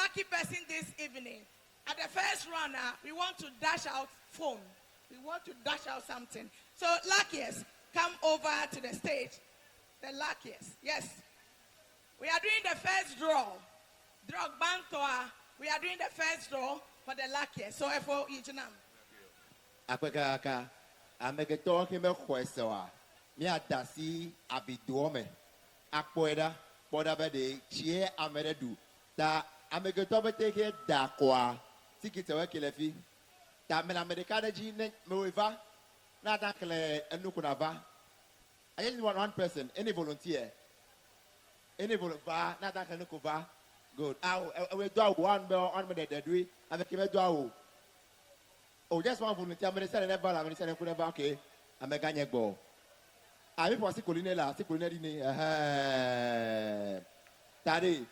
lucky person this evening. At the first runner, we want to dash out phone. We want to dash out something. So, luckiest, come over to the stage. The luckiest, yes. We are doing the first draw. Drug Bantoa. We are doing the first draw for the luckiest. So, for each name. Akwekaka, amegeto kime kwesewa. Mia dasi abiduome. Akpoeda, boda bede, chie ameredu. Da amegeto beteke da kwa. Tikite wekilefi. Da mena medikade ji ne meweva. Na dankele enukunava. I just want one person, any volunteer. Any volunteer, na dankele enukuva. Good. I will do one bell on me the do. I will keep do. Oh, just one volunteer. I'm going to say never. I'm going to say never. Okay. I'm a Ghanaian ball. I will pass Colinella. See Colinella. Tadi.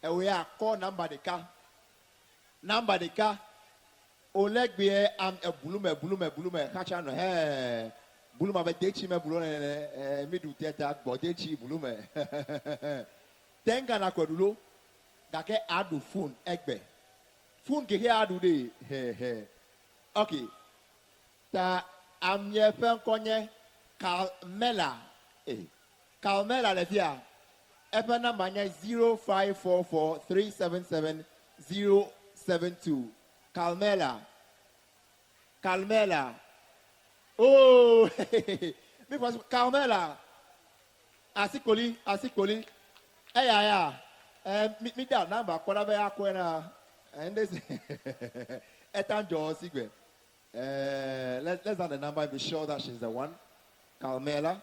We are call number the car. Number the car. Oleg be am a bulume. Catch on. Hey. Buluma be dechi me bulume. Me do theater. But dechi bulume. Tenga na kodulo. Gake adu phone egbe. Phone ke here adu de. Okay. Ta amye pen konye Carmela. Carmela le via. Epe na manye 0544377072. Carmela. Oh, because Carmela. Asikoli. Yeah. Me down number. Kwanabe akwena. And this. Etanjo sigwe. Let's have the number and be sure that she's the one. Carmela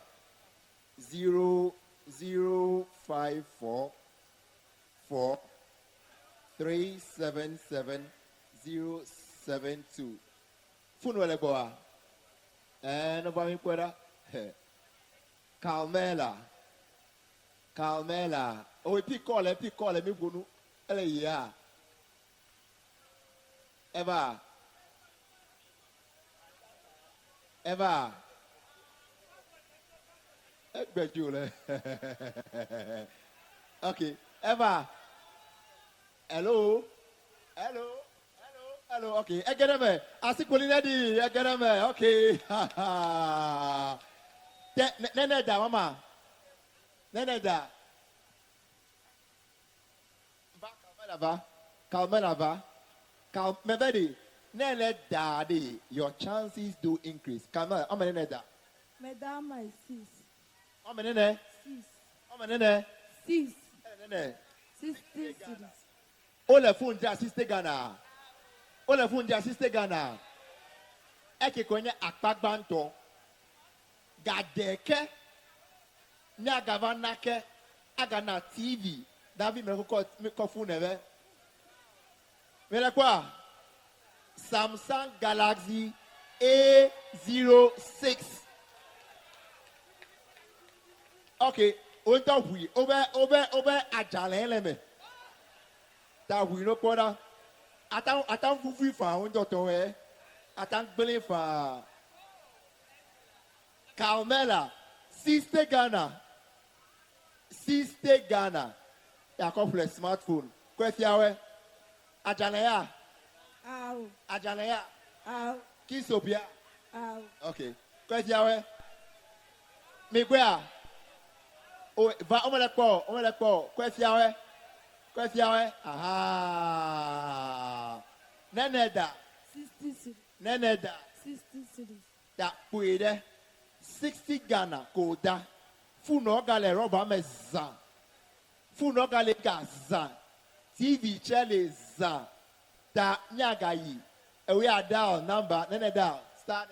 00544377072. Phone wele boa. No ba mi kweda. Carmela. Oh, pick call me gunu. Ele ya. Eva. Okay, Eva. Hello. Okay, Egereme. Asikolina Egereme. Okay. Neneda, mama. Neneda. Calmenava. Calmebedi. Nene daddy, your chances do increase. Come on, Nene. Madam, my sis. Nene. Nene. Sis. Nene. 60 cities. Ole funja sister Ghana. Eke kwenye akpagbanto. Gadeke. Nyagavanake. Agana TV. Davi me funeve. Mele kwa? Samsung Galaxy A06. Okay, over ajaleleme. Ta hui no poda. Atan fufu fa on doto Atan gbele fa. Carmela, Sister Ghana. Ya ko fle smartphone. Kwefiawe. Ajalea. Ow. Ajalea. Ow. Kisopia. Ow. Okay. Kwefiawe. Migwea. Oh, va omele ko. Kwefiawe. Aha. Neneda. 60 cities. Neneda. 60 cities. Da puede 60 Ghana koda. Funo gale roba meza. Funo gale gaza. TV chele za. Da nyagayi. We are dial number. Nene dial. Start.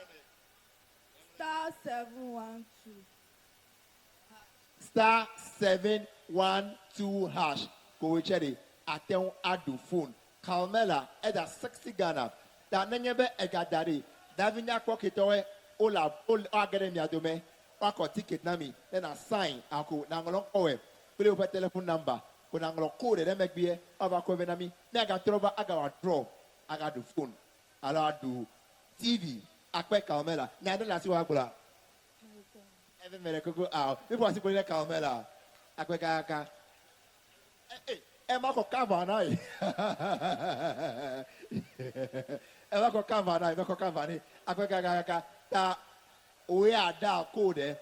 Star 712. Star 712 hash. Go chele. Aten adu phone. Carmela eda 60 Ghana. Da nenyebe egadari. Davinya kwa kitowe. Ola agere mi adome. Wako ticket nami. Then I sign. Ako nangolong owe. Pele upa telephone number. Kuna ngolo code de mekbiye. Ava kwa venami. Ne aga trova aga wa draw. Aga do phone. Ala do TV. Akwe Carmela. Ne ado la si wakula. Even mere koko out. People asi kwa Carmela. Akwe kaka. Emma ko Cavanai. Emma ko Cavanai, Emma ko Cavanai. Akweka ta we are da code.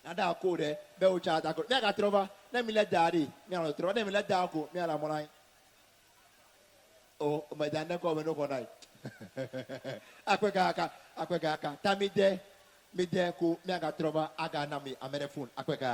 Ada code be o cha ta ko. Me ga trova, na mi le daddy. Me ala trova, na mi le da ko, me ala monai. Oh, my dad ko me no ko nai. Akweka tamide. Me de ko me ga trova aga na mi amere phone. Akweka